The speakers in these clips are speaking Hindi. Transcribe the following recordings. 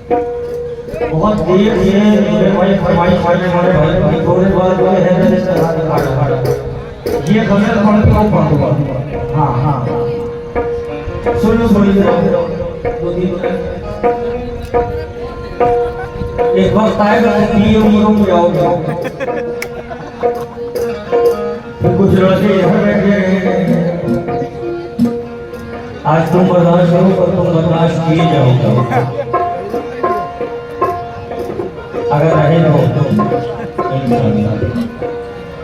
बहुत देर से मेरे भाई फरमाइश करने वाले भाई थोड़े बाद जो है ये गजल पढ़ के वो पढ़ूंगा। हाँ हाँ सुनो थोड़ी देर एक वक्त आएगा कि ये उम्रों में आओगे कुछ लड़के यहाँ बैठे आज तुम बर्दाश्त करो और तुम बर्दाश्त किए जाओगे अगर रहे हो तो इंशाअल्लाह।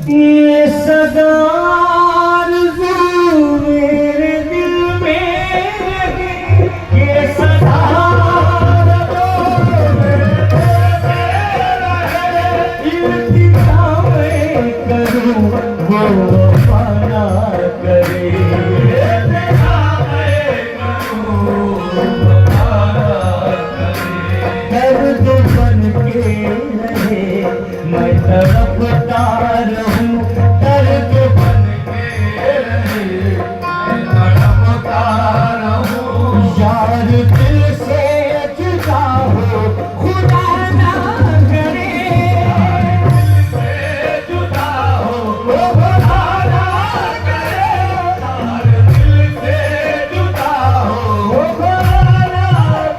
ये सदा मेरे दिल में ये सदा करूं वो पाना करे दर्द बन के रहे मैं तड़पता रहूं दर्द बन के रहे मैं तड़पता रहूं यार दिल से जुदा हो खुदा ना करे दिल से जुदा हो खुदा ना करे यार दिल से जुदा हो खुदा ना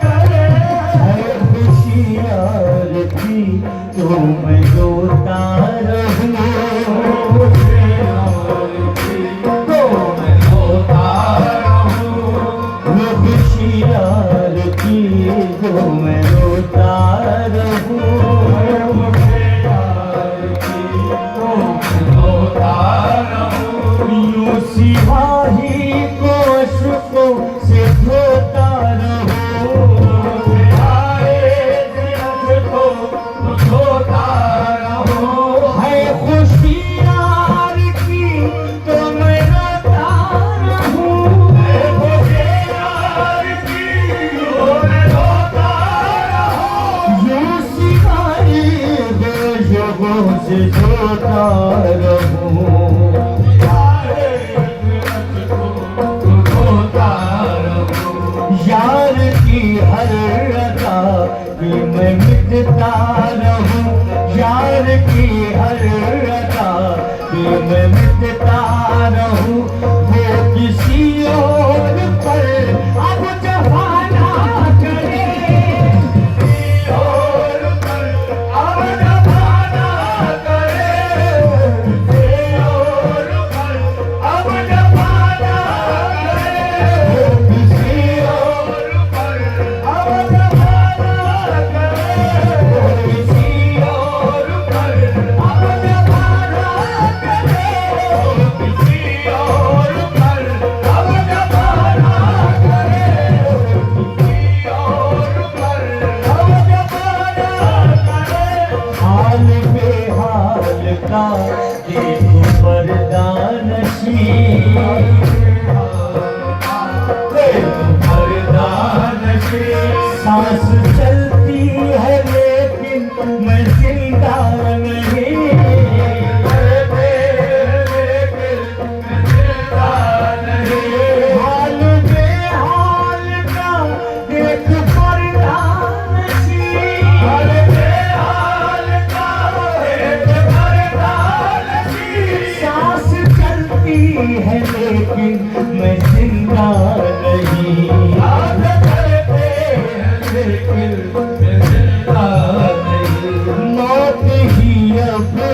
करे खुशी यार की तो मैं रोता रहूं तो मैं रोता रहूं वो खुशी यार की तो मैं रोता रहूं यार की तो मैं रोता रहूं यूं सिवाही को अश्कों से धोता रहूं जोता रहूं यार की हर अदा कि मैं मिटता रहूं यार की हर अदा कि मैं मिटता रहूं वो किसी और पर अब जमाना करे देखो परदानशी सांस चलती है लेकिन मैं जिंदा नहीं हाल बेहाल का देख परदानशी हाल बेहाल का देख परदानशी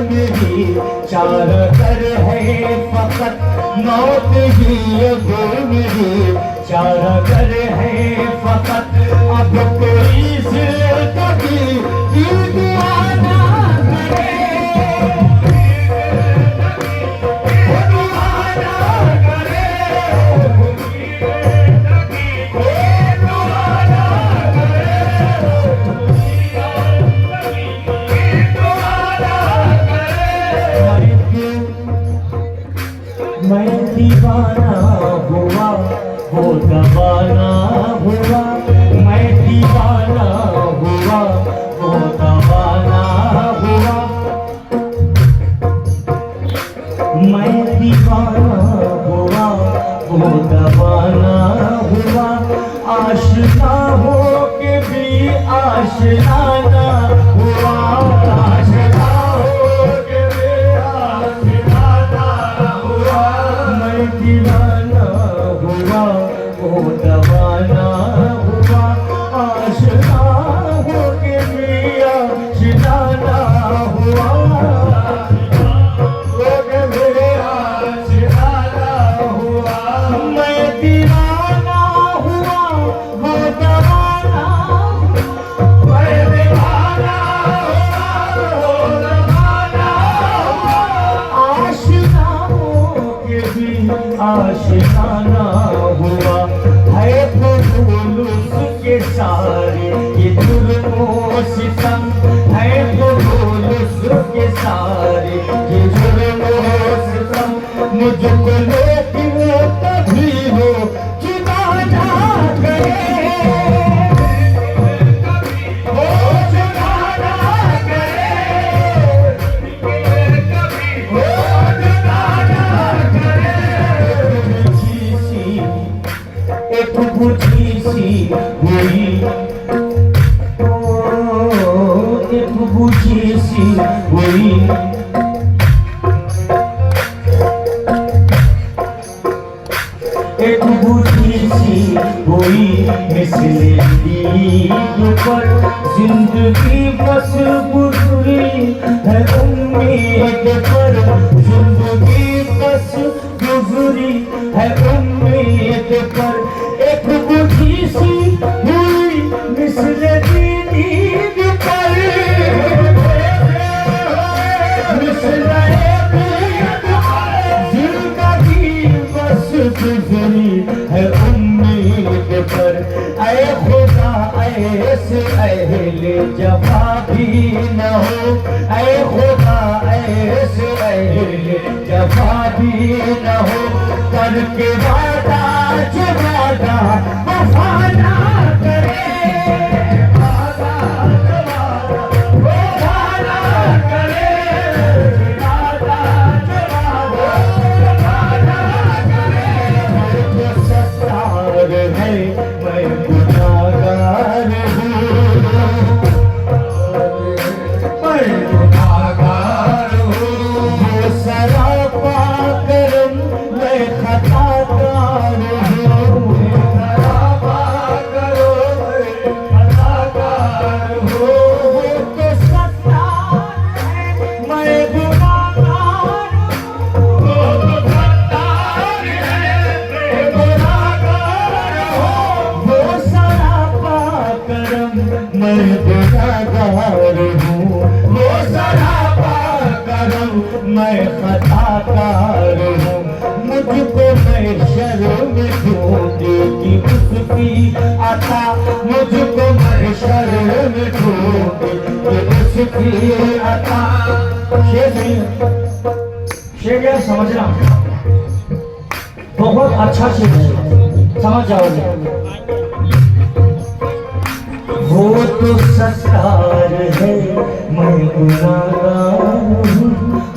मेरी चारा कर है फकत मौत ही अब मेरी चारा कर है फकत अब कोई जिंदगी की दुआ ना करे मैं दीवाना हुआ वो दवाना हुआ मैं दीवाना हुआ वो दवाना हुआ मैं दीवाना हुआ वो दवाना हुआ आशिना हो के भी आशिना ना हुआ आशिना हो के भी आशिना ना हुआ मैं दीवाना हुआ वो दवाना हुआ आशिना हो के भी आशिना ना हुआ आशिना हुआ है फजूलुस के सारे ये जुल्मों सितम है फजूलुस के सारे ये जुल्मों सितम मुझको लेकिन कभी हो जुदा ना करे बुझी सी हुई एक बुझी सी हुई एक बुझी सी हुई मिसले दीद पर जिंदगी बस गुजरी है उम्मीद पर जिंदगी बस गुजरी है उम्मीद पर एक बुझी सी हुई मिसले दीद पर मिसले जिंदगी बस गुजरी है उम्मीद पर ऐ खुदा ऐसे अहले जफा भी न हो ऐ खुदा ऐसे अहले जफा भी न हो करके वादा जो वादा वफा ना करे वादा जो वादा वफा ना करे वादा जो वादा वफा ना करे जो सत्तार है मैं गुनाहगार हूँ मैं गुनाहगार हूँ वो सरापा करम मैं खताकार हूँ सरापा करो मैं खताकार हूँ वो तो सत्तार है मैं गुनाहगार हूँ वो तो सत्तार है मैं गुनाहगार हूँ वो सरापा करम मैं गुनाहगार हूँ वो सरापा करम मैं खताकार हूँ मुझको मैं शर्म ढूंढेगी उसकी अता मुझको मैं शर्म ढूंढेगी उसकी अता शेर समझना बहुत अच्छा शेर है समझ जाओगे वो तो सत्तार है मैं गुनाहगार हूँ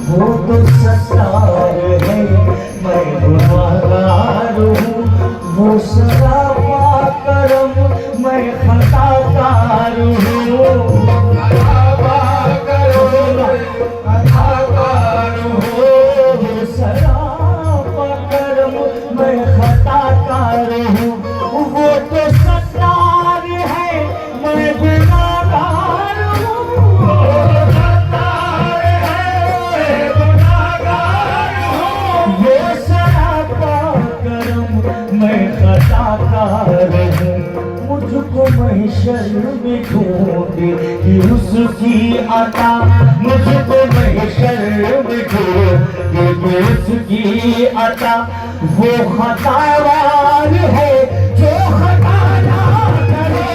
वो तो सत्तार है मैं गुनाहगार हूँ वो सरापा करम मैं खताकार हूँ सरापा करम खताकार हूँ वो सरापा करम मैं खताकार हूँ वो तो सत्तार है मैं गुनाहगार हूँ वो सत्तार कि उसकी अता मुझको नहीं शर्म जो कि उसकी अता वो खतावार है जो खता ना करे।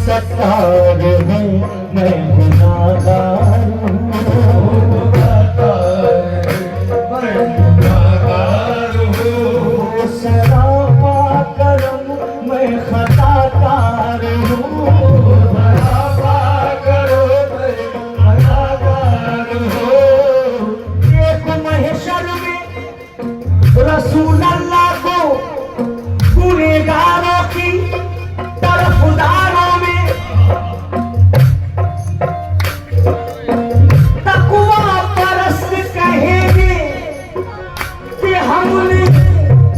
सत्तार है मैं गुनाहगार हूँ, सरापा करम मैं खताकार हूँ, एक महशर में रसूल अल्लाह को गुनहगारों की तरफदारों हमने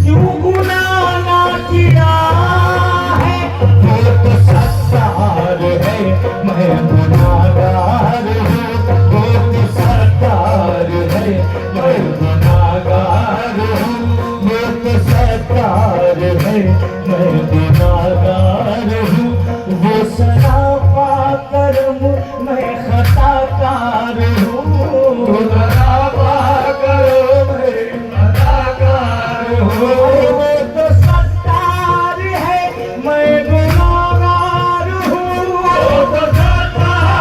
क्यों गुनाह ना किया है। वो तो सत्तार है मैं गुनाहगार हूँ, वो तो सत्तार है मैं गुनाहगार हूँ, वो तो सत्तार है मैं गुनाहगार हूँ, वो सरापा करम मैं खताकार हूँ। वो तो सत्तार है मैं गुनाहगार हूँ, वो तो सत्तार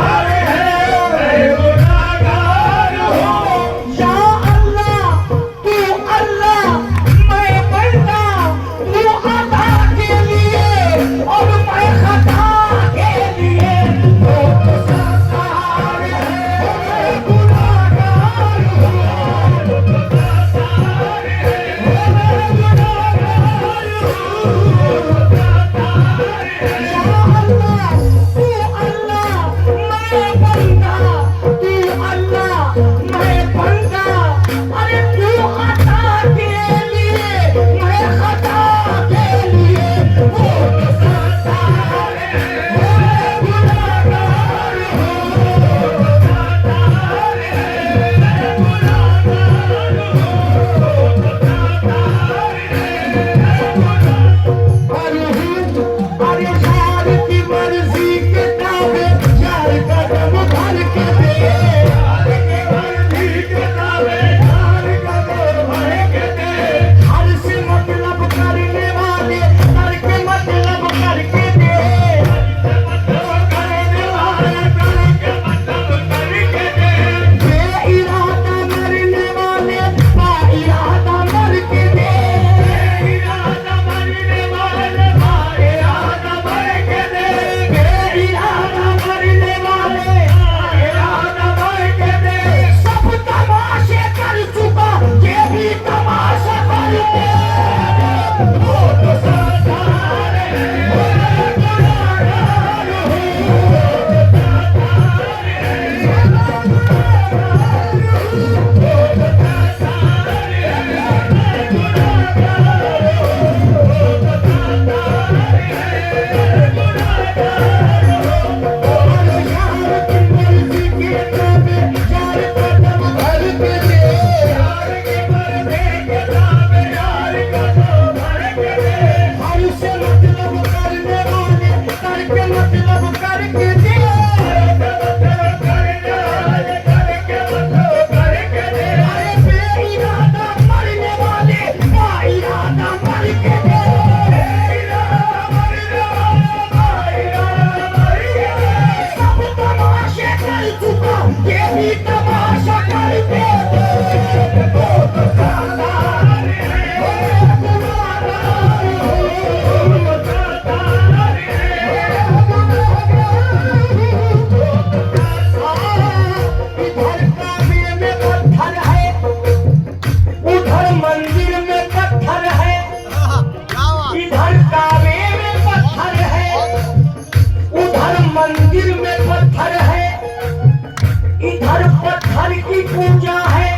की पूजा है,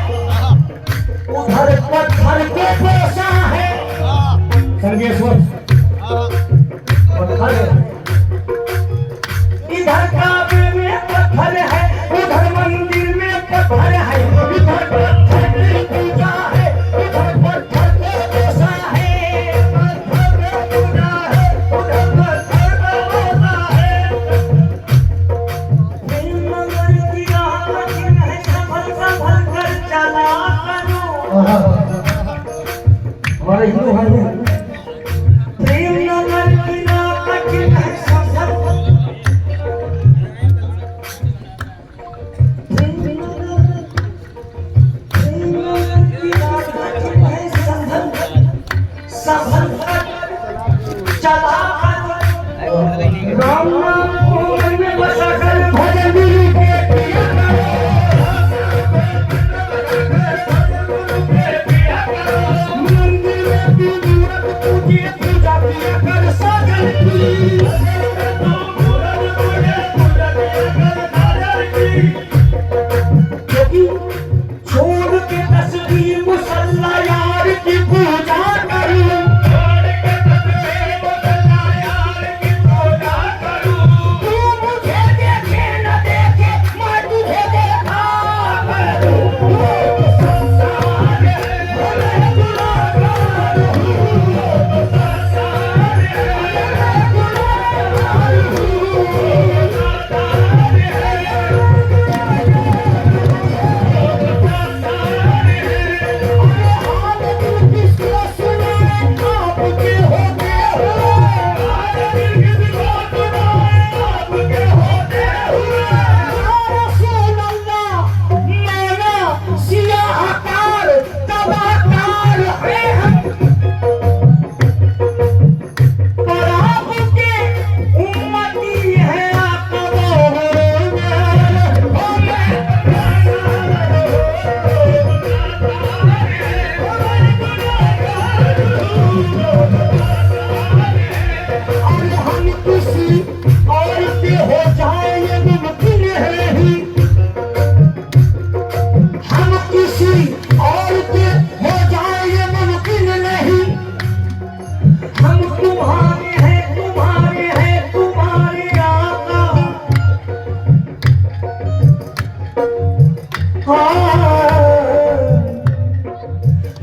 उधर पत्थर को पोसा है। संगेश्वर पत्थर है, इधर काबे में पत्थर है, उधर मंदिर में पत्थर है। इधर पत्थर की पूजा है, उधर पत्थर को पोसा है। पत्थर में पूजा है, उधर पत्थर को पोसा है। प्रेम नगर की आँखें है, संभल संभल कर चला करो। हमारे हिंदू भाई हैं। प्रेम नगर की आँखें है, संभल राम नाम को मन में बसा कर भजन गुरु के प्रिया करो। मंदिर में पूजन पूजिए, पूजा किया कर सागर की। क्योंकि छोड़ के तस्वीर मुसल्ला यार की पूजा करूं।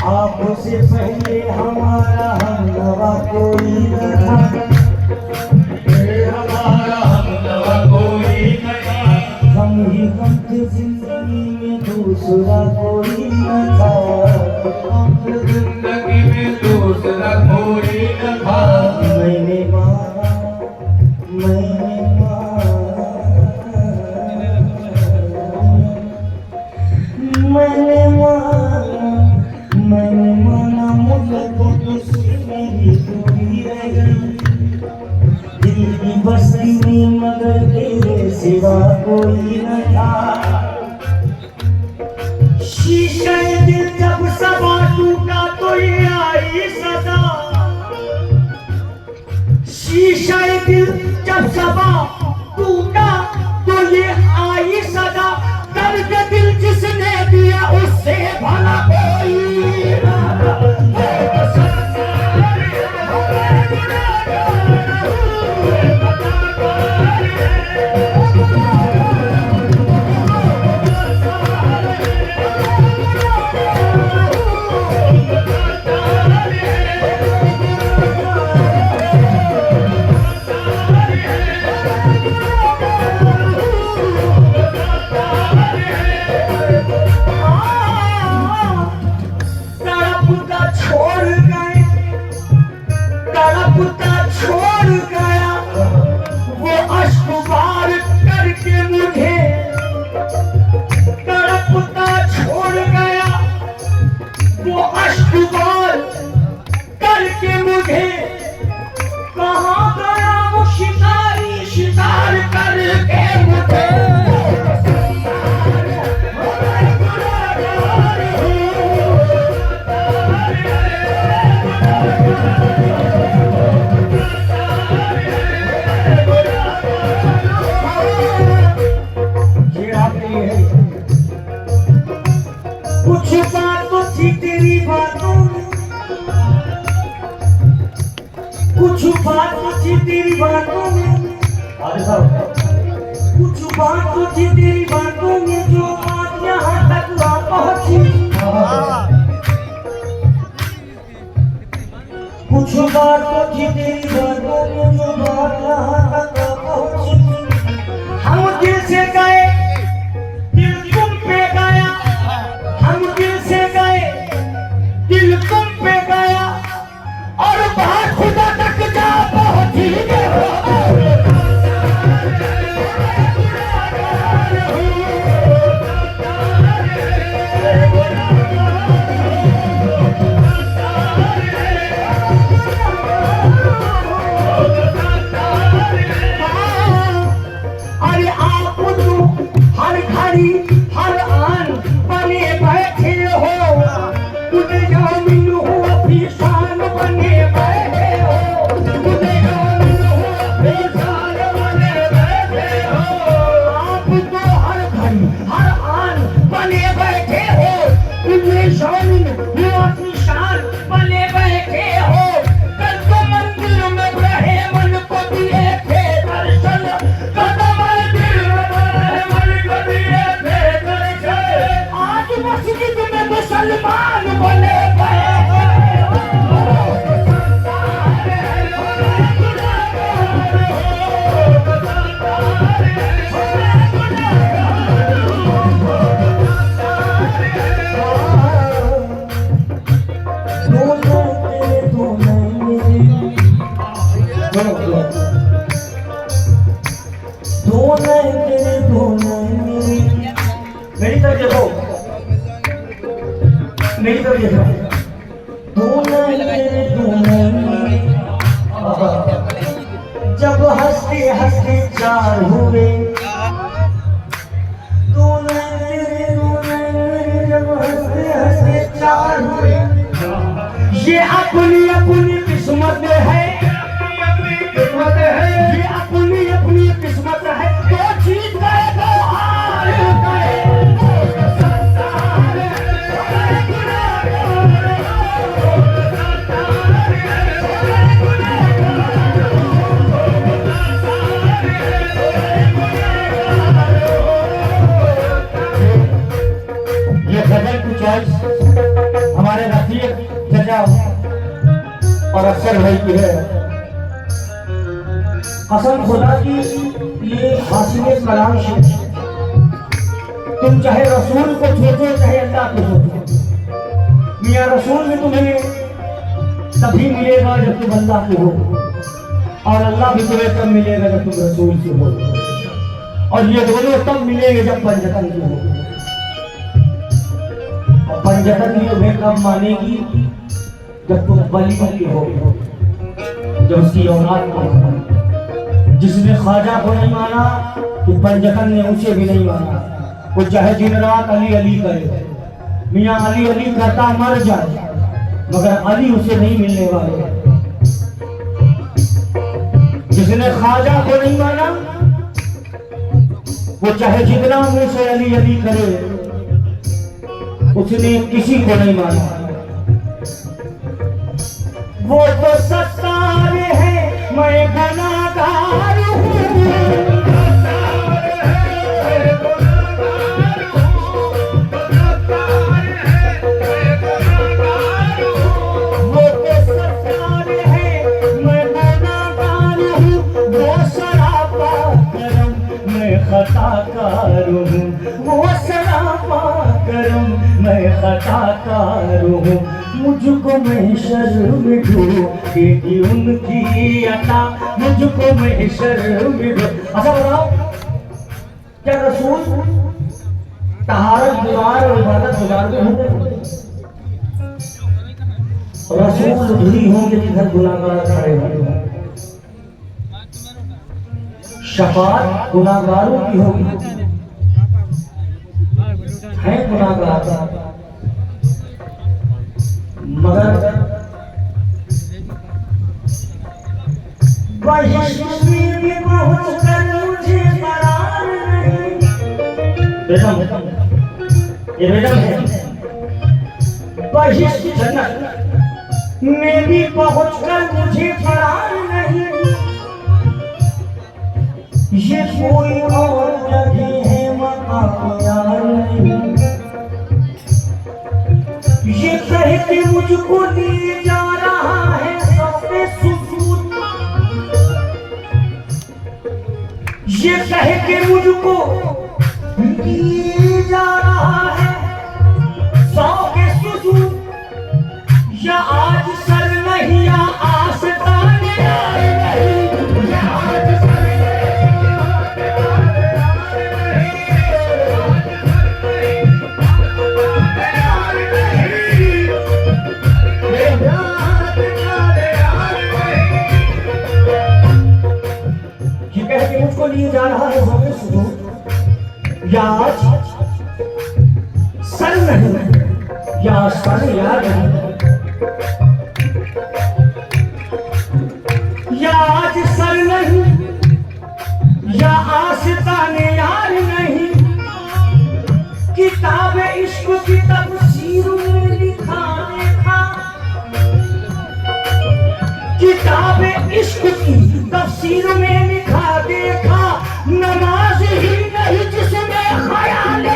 आपसे पहले हमारा हमनवा कोई न था, हमारा हमनवा कोई न था। हम ही हम थे जिंदगी में, दूसरा कोई न था। जिंदगी में दूसरा कोई न था। मैंने माना, मैंने माना, मैंने माना मुझको तुझसे मेरी दूरी रह गई। दिल की बस्ती में मगर तेरे सिवा कोई न था। शीशे दिल जब सबा टूटा तो ये आई सदा। शीशे दिल जब सबा टूटा तो ये आई सदा। दर्द दिल जिसने दिया उससे भला कोई पहुंची तेरी बातों में जो बात यहाँ तक आ पहुंची, कुछ बातों की तेरी बातों में जो बात यहाँ तक आ पहुंची। हम दिल से गए, दिल तुम पे गया, हम दिल से गए, दिल तुम पे गया, और बात खुदा तक जा पहुंची। अरे आप तो हर घड़ी हर आन बने बैठे हो, तुझे जामिन हो अफीशान बने बैठे हो, तुझे जामिन हो अफीशान बने बैठे हो। आप तो हर घड़ी हर आन बने बैठे हो, तुझे जामिन हो अफीशान बने बैठे हो। कल तो मंदिर में रहे मन को दिए थे दर्शन, कदम दिल में मन को दिए थे दर्शन। आज मस्जिद में मुसलमान बने मेरी तरफ देखो, मेरी तरफ देखो, जब हंसते हंसते चार हुए, जब हंसते हंसते चार हुए, ये अपनी अपनी किस्मत है, ये अपनी अपनी किस्मत है। तो जीत गए तो हार गए, ये गजल की चॉइस हमारे रफीक जजा और अफसर भाई की है। कसम खुदा की ये हासिले कलाम शेर, तुम चाहे रसूल को सोचो चाहे अल्लाह को सोचो, मियाँ रसूल में तुम्हें तभी मिलेगा जब तुम अल्लाह के हो, और अल्लाह भी तुम्हें तब मिलेगा जब तुम रसूल के हो, और ये दोनों तब मिलेंगे जब पंजतन के हो। और पंजतन ये तुम्हें कब मानेगी जब तुम वली के हो, जब उसकी औलाद को माना। जिसने ख्वाजा को नहीं माना तो पंजतन ने उसे भी नहीं माना। वो चाहे दिन रात अली अली करे, मियाँ अली अली करता मर जाए, मगर अली उसे नहीं मिलने वाले। जिसने ख्वाजा को नहीं माना वो चाहे जितना मुंह से अली अली करे, उसने किसी को नहीं माना। वो तो सत्तार है, मैं गुनाहगार हूँ, वो तो सत्तार है, मैं गुनाहगार हूँ, वो सरापा करम मैं खताकार हूँ, वो सरापा करम मैं खताकार हूँ। मुझको मैं शर्म ढूंढेगी उनकी अता, मुझको मैं शर्म ढूंढ। अच्छा बताओ, क्या रसूल तहारत गुजार और इबादत गुजार में होंगे? रसूल धुरी होंगे जिधर गुनाहगार खड़े होंगे। शफाअत गुनाहगारों की होगी, है गुनाहगार, मगर में पहुंच कर मुझे करार नहीं। बेदम ये बेदम है। जन्नत में भी पहुंच कर मुझे करार नहीं, ये कोई और जगह है आप यार नहीं। ये कह के मुझको लिए जा रहा है सबसे सुकून, ये कह के मुझको लिए जा रहा है सौ के सुकून, या आज सर नहीं या आस्तान यार नहीं, या आज सर मुझको लिए जा रहा है होके सुनो, या आज सर नहीं या आसमान यार नहीं, या आज सर नहीं या आस्तान यार नहीं। किताब इश्क की तफसीर में लिखा देखा, किताब इश्क की तफसीर में लिखा देखा, नमाज ही नहीं जिसमें ख्याल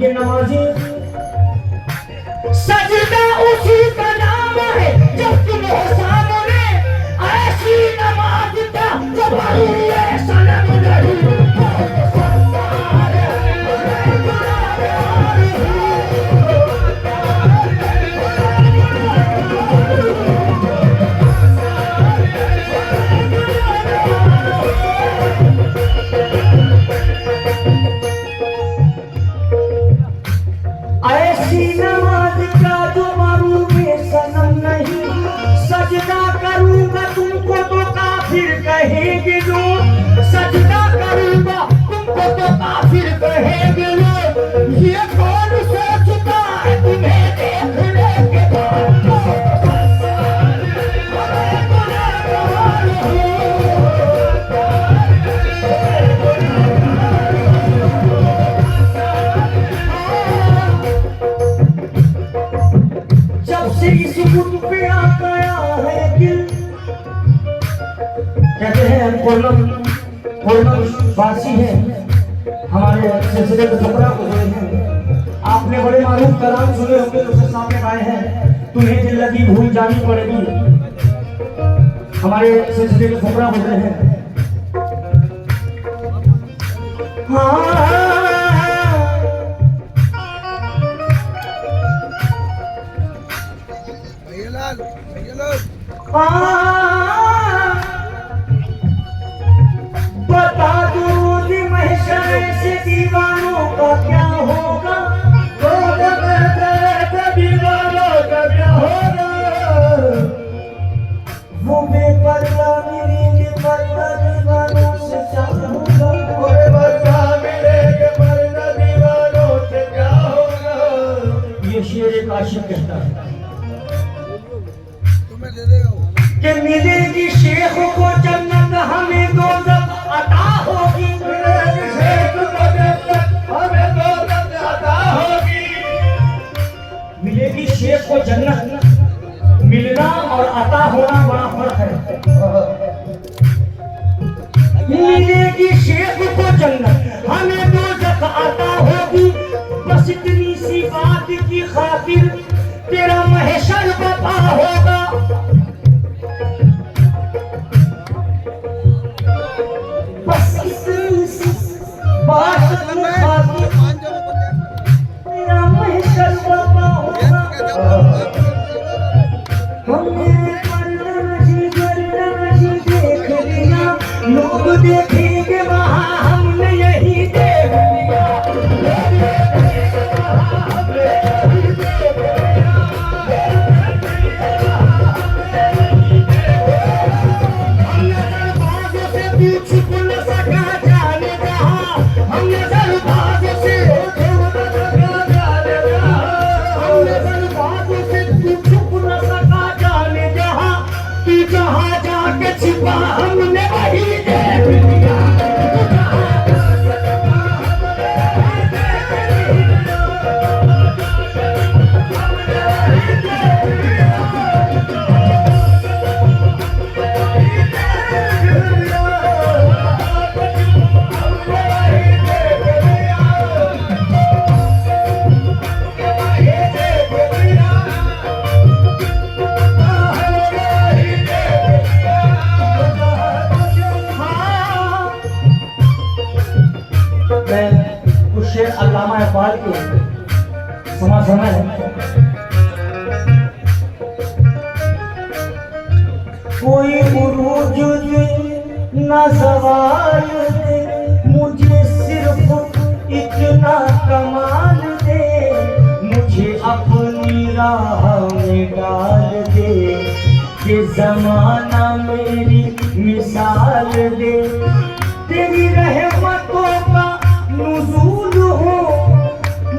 ये नमाजी सजदा उसी का नाम है जब तुम हो सामने, ऐसी नमाज का जो पढ़ी है सनम नहीं। ऐसी नमाज का जो मारूफ सनम नहीं, सजदा करूंगा तुमको तो काफिर कहेंगे जो, सजदा करूंगा तुमको तो काफिर कहेंगे लोग। ये कौन सोचता है तुम्हें देखने के बाद, इस मुझ पे आ गया है दिल। कहते हैं हम पूर्णम वासी हैं, हमारे सिलसिले में खबरा हुए हैं। आपने बड़े मारूफ कलाम सुने होंगे जो सामने आए हैं, तुम्हें दिल लगी भूल जानी पड़ेगी। हमारे सिलसिले में खबरा होते हैं। हाँ बता दो महशर से दीवानों का क्या होगा, दीवानों का क्या होगा। वो बेपर्दा मिलेंगे पर्दा दीवानों से क्या होगा, वो बेपर्दा मिलेंगे पर्दा दीवानों से क्या होगा। ये शेर एक आशिक कहता है कि मिलेगी शेख को जन्नत हमें दोज़ख अता होगी, मिलेगी शेख को जन्नत हमें दोज़ख अता होगी। मिलेगी शेख को जन्नत, मिलना और अता होना बड़ा फर्क है। मिलेगी शेख को जन्नत हमें दोज़ख अता होगी, बस इतनी सी बात की खातिर तेरा महशर बता होगा। बात में खाती तेरा महशर बाबा होगा हमने करना देख लिया लोग देखेंगे वहाँ हमने यही देख लिया छिपा हमने वही देख लिया अल्लामा इकबाल की समय है कोई उरूज दे ना सवाल दे मुझे सिर्फ इतना कमाल दे मुझे अपनी राह में डाल दे कि जमाना मेरी मिसाल दे तेरी रहमतों का नुज़ूल हो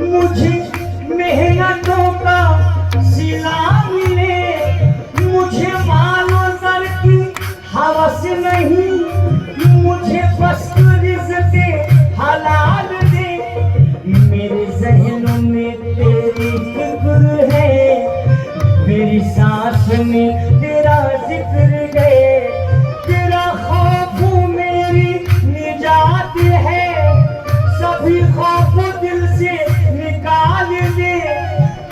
मुझे मेहनतों का सिला मिले मुझे मालो सर की हवस नहीं मुझे बस रिज़्क़ हलाल दे मेरे ज़हन में तेरी फिक्र है मेरी सांस में तेरा जिक्र है तेरा खौफ मेरी निजात है सभी खौफ दिल से निकाल दे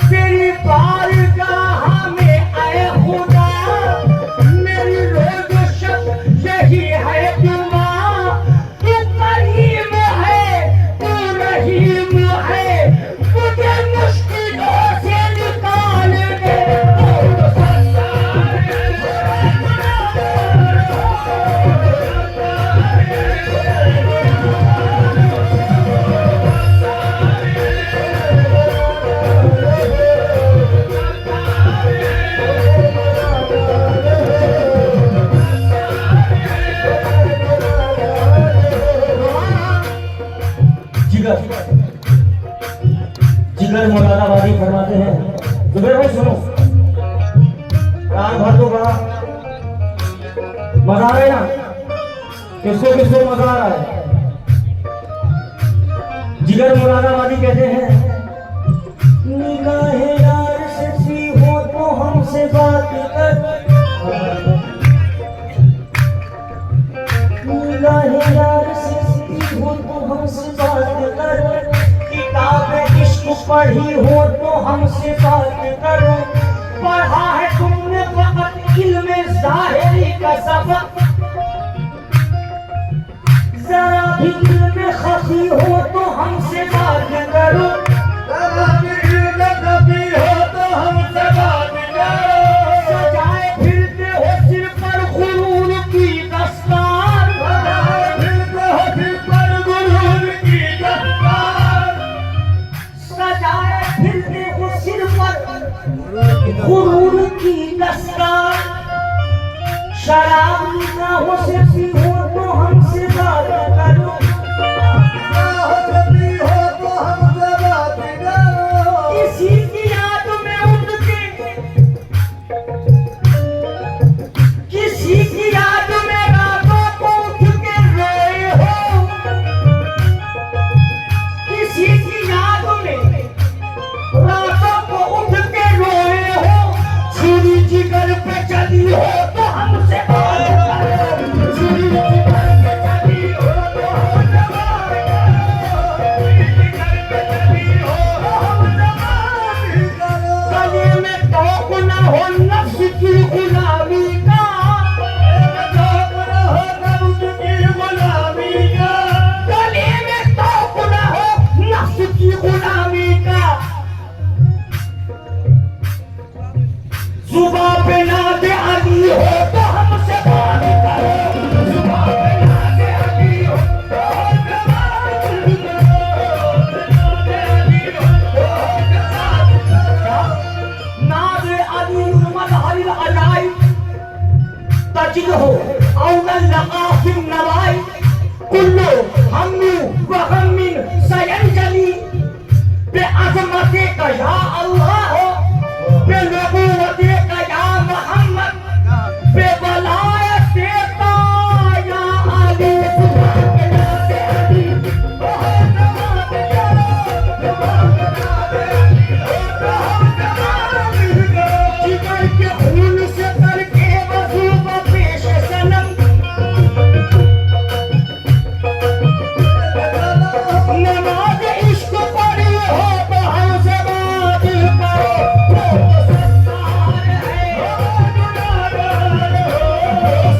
तेरी बारगाह में आए खुदा मेरी रोज़ शब यही है दुआ तू करीम है तू रहीम है मुझे मुश्किलों से निकाल दे जिगर मुरादाबादी फरमाते हैं जुबैर भाई सुनो कान भर दो बड़ा मजा आ रहा है ना किसको किसको मजा आ रहा है जिगर मुरादाबादी कहते हैं निगाहे यार से हो तो हमसे बात कर निगाहे यार से हो तो हमसे बात कर किताबें इश्क पढ़ी हो तो हमसे बात करो पढ़ा है तुमने फकत इल्म ज़ाहिरी का सबक जरा भी इल्म खफी हो तो हमसे बात करो जरा भी इल्म खफी हो तो हमसे बात करो सजाए फिरते हो सिर पर गुरूर की दस्तार सजाए फिरते हो सिर पर गुरूर की दस्तार सजाए फिरते हो सिर पर गुरूर की दस्तार शराब ना हो से पी हो तो हमसे बात करो किसी की याद में उठ के किसी की याद में रातों को उठ के रोए हो किसी की याद में रातों को उठ के रोए हो छुरी जिगर पे चली हो तो हमसे बात करो कुल्लू हम्मू व गम्मिन सयंजली बेअज़मते का या अल्लाह हो, बेनबूवते का या मोहम्मद, बेवलायते का या अली। जिगर के खून से करके वज़ू व पेश सनम, नमाज इश्क पढ़ी हो तो हौसला दिल को, सत्तार है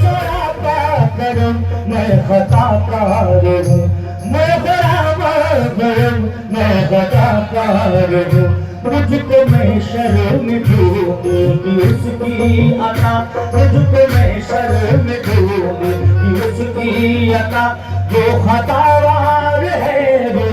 सरापा करम मैं खताकार हूँ, मैं बराबर करम मैं खताकार हूँ। मुझको मैं शर्म दूंगी इसकी अता, मुझको मैं शर्म दूंगी इसकी अता, जो खतावार है वो